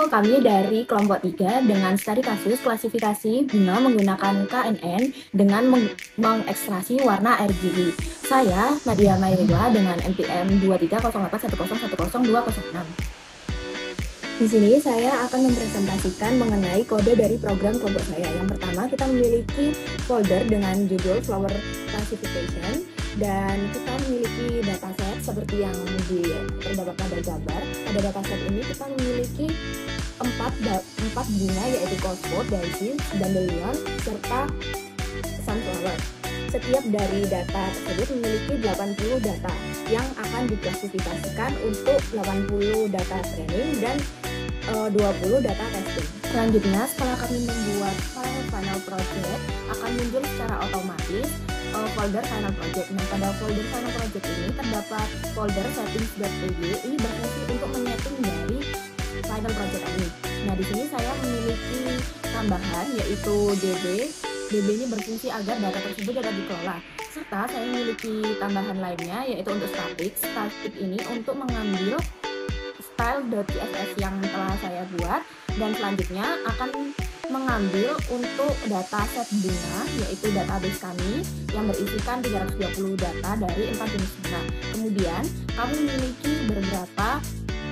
kami dari kelompok 3 dengan studi kasus klasifikasi bunga menggunakan KNN dengan mengekstraksi warna RGB. Saya Nadia Mairila dengan NPM 23081010206. Di sini saya akan mempresentasikan mengenai kode dari program kelompok saya. Yang pertama, kita memiliki folder dengan judul Flower Classification, dan kita memiliki dataset seperti yang terdapat pada gambar. Pada dataset ini kita memiliki empat bunga, yaitu Cosmos, Daisy, Dandelion, serta Sunflower. Setiap dari data tersebut memiliki 80 data yang akan diklasifikasikan untuk 80 data training dan 20 data testing. Selanjutnya, setelah kami membuat file final project, akan muncul secara otomatis folder final project. Nah, pada folder final project ini terdapat folder settings.py. Ini berfungsi untuk menyeting dari final project ini. Nah, di sini saya memiliki tambahan, yaitu DB. DB ini berfungsi agar data tersebut dapat dikelola. Serta saya memiliki tambahan lainnya, yaitu untuk static. Static ini untuk mengambil style.css yang telah saya buat, dan selanjutnya akan mengambil untuk data set bunga, yaitu database kami yang berisikan 320 data dari 4 jenis bunga. Kemudian kami memiliki beberapa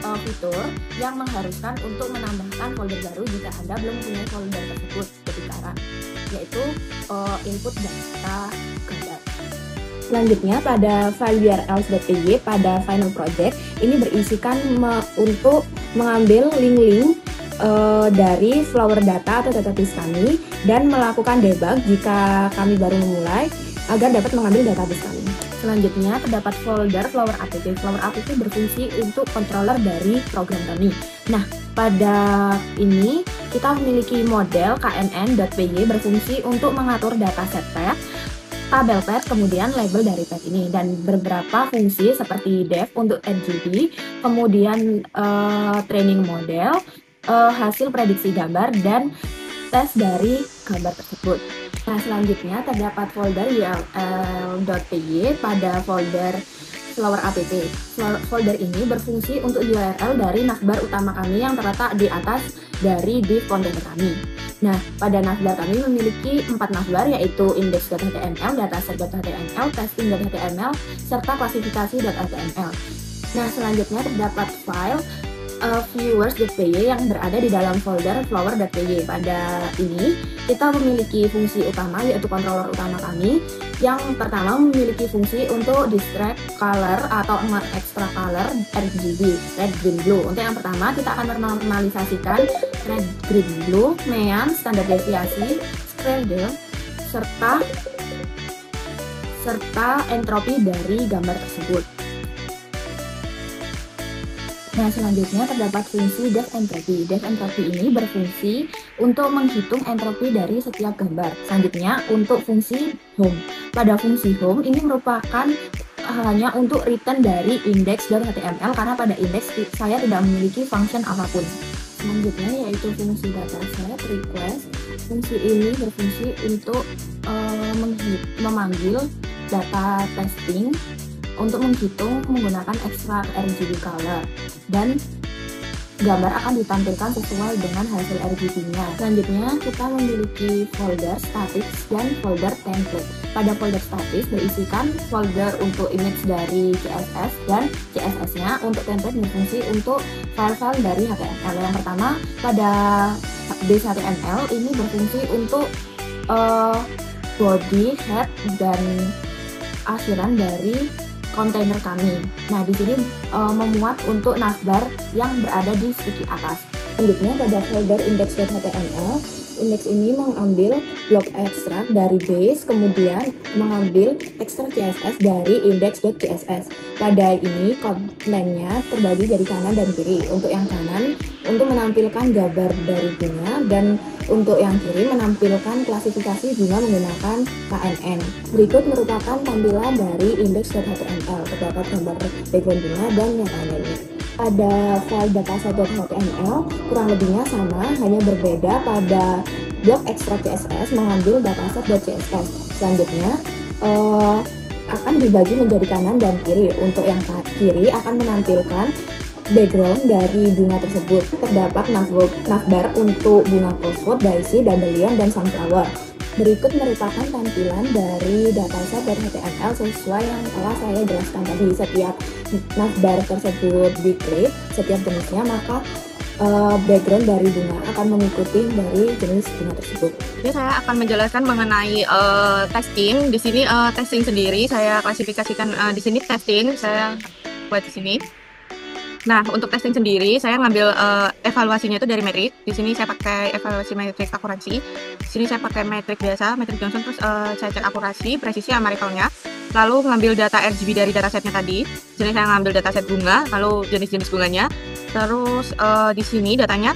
fitur yang mengharuskan untuk menambahkan folder baru jika Anda belum punya folder tersebut seperti sekarang, yaitu input data gambar. Selanjutnya, pada file urls.py pada final project ini berisikan untuk mengambil link-link dari flower data atau database kami dan melakukan debug jika kami baru memulai agar dapat mengambil database kami. Selanjutnya, terdapat folder flower app. Flower app berfungsi untuk controller dari program kami. Nah, pada ini kita memiliki model knn.py berfungsi untuk mengatur dataset pad, tabel pad, kemudian label dari pad ini, dan beberapa fungsi seperti dev untuk RGB, kemudian training model, hasil prediksi gambar, dan tes dari gambar tersebut. Nah, selanjutnya terdapat folder url.py pada folder flower app. Folder ini berfungsi untuk URL dari navbar utama kami yang terletak di atas dari div kontainer kami. Nah, pada navbar kami memiliki 4 navbar, yaitu index.html, dataset.html, testing.html, serta klasifikasi.html. Nah, selanjutnya terdapat file viewers.py yang berada di dalam folder flower.py. Pada ini kita memiliki fungsi utama, yaitu controller utama kami. Yang pertama memiliki fungsi untuk distract color atau extra color RGB, red, green, blue. Untuk yang pertama kita akan menormalisasikan red, green, blue, neon, standar deviasi, scale, serta entropi dari gambar tersebut. Nah, selanjutnya terdapat fungsi def entropy. Def entropy ini berfungsi untuk menghitung entropi dari setiap gambar. Selanjutnya, untuk fungsi home. Pada fungsi home ini merupakan hanya untuk return dari index.html, karena pada index saya tidak memiliki function apapun. Selanjutnya yaitu fungsi dataset request. Fungsi ini berfungsi untuk memanggil data testing untuk menghitung menggunakan extract RGB color, dan gambar akan ditampilkan sesuai dengan hasil RGB-nya. Selanjutnya kita memiliki folder statics dan folder template. Pada folder statis berisikan folder untuk image dari CSS, dan CSS-nya untuk template berfungsi untuk file-file dari HTML. Yang pertama, pada base HTML ini berfungsi untuk body, head, dan akhiran dari kontainer kami. Nah, di sini memuat untuk navbar yang berada di sticky atas. Selanjutnya pada folder index.html, index ini mengambil blok ekstrak dari base, kemudian mengambil ekstrak CSS dari index.css. Pada ini kontennya terbagi dari kanan dan kiri. Untuk yang kanan untuk menampilkan gambar dari bunga, dan untuk yang kiri menampilkan klasifikasi bunga menggunakan KNN. Berikut merupakan tampilan dari index.html, terdapat gambar background bunga dan yang lainnya. Pada file dataset.html kurang lebihnya sama, hanya berbeda pada blok ekstrak CSS mengambil dataset.css. Selanjutnya akan dibagi menjadi kanan dan kiri. Untuk yang kiri akan menampilkan background dari bunga tersebut. Terdapat navbar untuk bunga Colescott, Daisy, Dandelion, dan Sunflower. Berikut merupakan tampilan dari dataset dari HTML sesuai yang telah saya jelaskan tadi. Setiap navbar tersebut diklik, setiap jenisnya, maka background dari bunga akan mengikuti dari jenis bunga tersebut. Jadi saya akan menjelaskan mengenai testing. Di sini testing sendiri saya klasifikasikan di sini testing saya buat di sini. Nah, untuk testing sendiri saya ngambil evaluasinya itu dari metrik. Di sini saya pakai evaluasi metrik akurasi. Di sini saya pakai metrik biasa, metrik Johnson, terus saya cek akurasi, presisi sama recall-nya. Lalu ngambil data RGB dari datasetnya tadi. Di sini saya ngambil dataset bunga, lalu jenis-jenis bunganya. Terus di sini datanya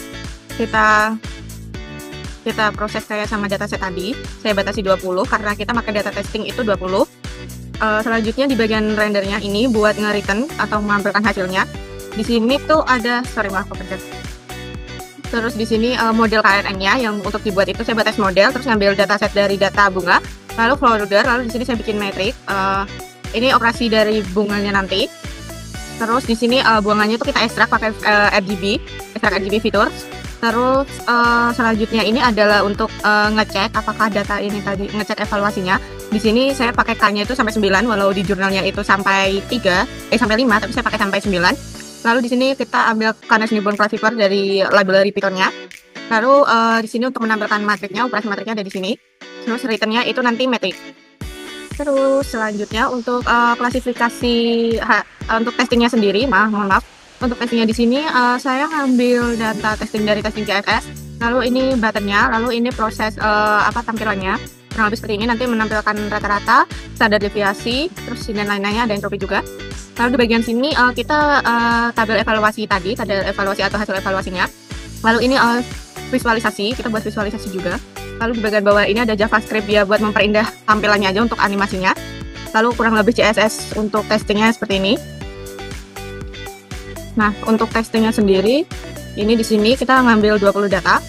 kita proses kayak sama dataset tadi. Saya batasi 20 karena kita pakai data testing itu 20. Selanjutnya di bagian rendernya ini buat nge-return atau menampilkan hasilnya. Di sini tuh ada, terus di sini model KNN-nya yang untuk dibuat itu saya batas model, terus ngambil dataset dari data bunga, lalu folder, lalu di sini saya bikin metrik. Ini operasi dari bunganya nanti. Terus di sini bunganya itu kita ekstrak pakai ekstrak RGB features. Terus selanjutnya ini adalah untuk ngecek apakah data ini tadi, ngecek evaluasinya. Di sini saya pakai K-nya itu sampai 9, walau di jurnalnya itu sampai 5, tapi saya pakai sampai 9. Lalu di sini kita ambil Canis Newborn Classifier dari library Python-nya. Lalu di sini untuk menampilkan matriknya, operasi matriknya ada di sini. Terus return-nya itu nanti metrik. Terus selanjutnya untuk klasifikasi untuk testingnya sendiri, mohon maaf. Untuk testingnya di sini saya ngambil data testing dari testing CSS. Lalu ini buttonnya, lalu ini proses tampilannya. Kurang lebih seperti ini, nanti menampilkan rata-rata, standar deviasi, terus dan lain-lainnya, ada entropi juga. Lalu di bagian sini kita tabel evaluasi tadi, tabel evaluasi atau hasil evaluasinya. Lalu ini visualisasi, kita buat visualisasi juga. Lalu di bagian bawah ini ada JavaScript ya buat memperindah tampilannya aja untuk animasinya. Lalu kurang lebih CSS untuk testingnya seperti ini. Nah, untuk testingnya sendiri, ini di sini kita ngambil 20 data.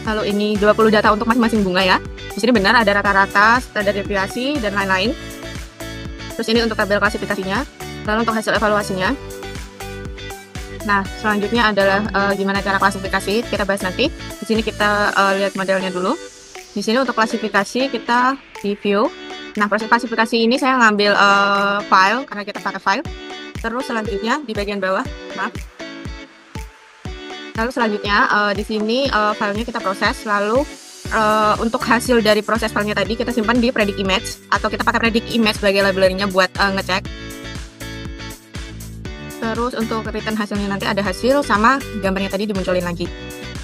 Lalu ini 20 data untuk masing-masing bunga ya. Di sini benar ada rata-rata, standar deviasi, dan lain-lain. Terus ini untuk tabel klasifikasinya. Lalu untuk hasil evaluasinya. Nah, selanjutnya adalah gimana cara klasifikasi, kita bahas nanti. Di sini kita lihat modelnya dulu. Di sini untuk klasifikasi kita di view. Nah, proses klasifikasi ini saya ngambil file, karena kita pakai file. Terus selanjutnya di bagian bawah, maaf. Lalu selanjutnya di sini filenya kita proses, lalu untuk hasil dari proses filenya tadi kita simpan di predict image, atau kita pakai predict image sebagai library-nya buat ngecek. Terus untuk return hasilnya nanti ada hasil sama gambarnya tadi dimunculin lagi.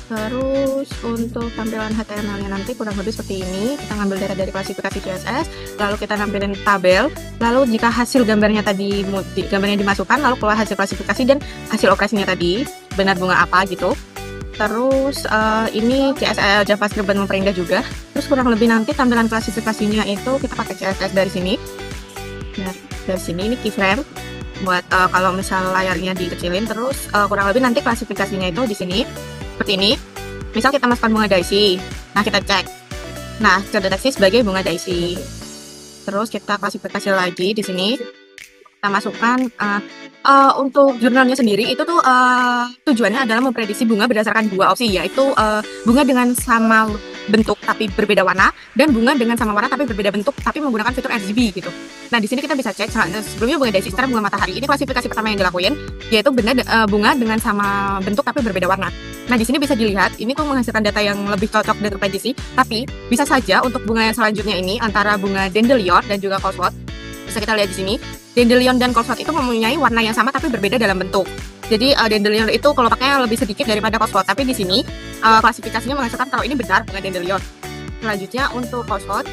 Terus untuk tampilan HTML-nya nanti kurang lebih seperti ini. Kita ngambil data dari klasifikasi CSS, lalu kita nampilin tabel. Lalu jika hasil gambarnya tadi gambarnya dimasukkan, lalu keluar hasil klasifikasi dan hasil operasinya tadi benar bunga apa gitu. Terus ini CSS JavaScript buat memperindah juga. Terus kurang lebih nanti tampilan klasifikasinya itu kita pakai CSS dari sini. Nah, dari sini ini keyframe buat kalau misal layarnya dikecilin. Terus kurang lebih nanti klasifikasinya itu di sini seperti ini. Misal kita masukkan bunga Daisy. Nah, kita cek. Nah, terdeteksi sebagai bunga Daisy. Terus kita klasifikasi lagi di sini. Kita masukkan untuk jurnalnya sendiri itu tuh tujuannya adalah memprediksi bunga berdasarkan dua opsi, yaitu bunga dengan sama bentuk tapi berbeda warna, dan bunga dengan sama warna tapi berbeda bentuk tapi menggunakan fitur RGB gitu. Nah, di sini kita bisa cek sebelumnya bunga Daisy secara bunga matahari. Ini klasifikasi pertama yang dilakuin, yaitu bunga dengan sama bentuk tapi berbeda warna. Nah, di sini bisa dilihat ini tuh menghasilkan data yang lebih cocok dan terprediksi, tapi bisa saja untuk bunga yang selanjutnya ini antara bunga Dandelion dan juga Colescott. Bisa kita lihat di sini, Dandelion dan Colescott itu mempunyai warna yang sama tapi berbeda dalam bentuk. Jadi Dandelion itu kalau pakainya lebih sedikit daripada Colescott, tapi di sini klasifikasinya menghasilkan kalau ini benar bunga Dandelion. Selanjutnya untuk Colescott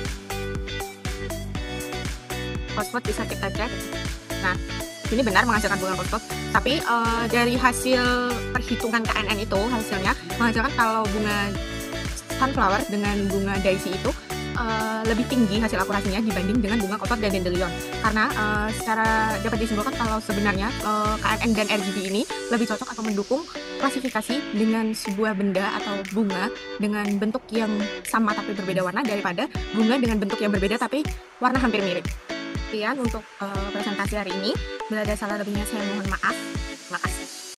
bisa kita cek. Nah, ini benar menghasilkan bunga Colescott, tapi dari hasil perhitungan KNN itu hasilnya menghasilkan kalau bunga Sunflower dengan bunga Daisy itu lebih tinggi hasil akurasinya dibanding dengan bunga Colescott dan Dandelion, karena secara dapat disimpulkan kalau sebenarnya KNN dan RGB ini lebih cocok atau mendukung klasifikasi dengan sebuah benda atau bunga dengan bentuk yang sama tapi berbeda warna daripada bunga dengan bentuk yang berbeda tapi warna hampir mirip. Sekian untuk presentasi hari ini. Bila ada salah lebihnya saya mohon maaf.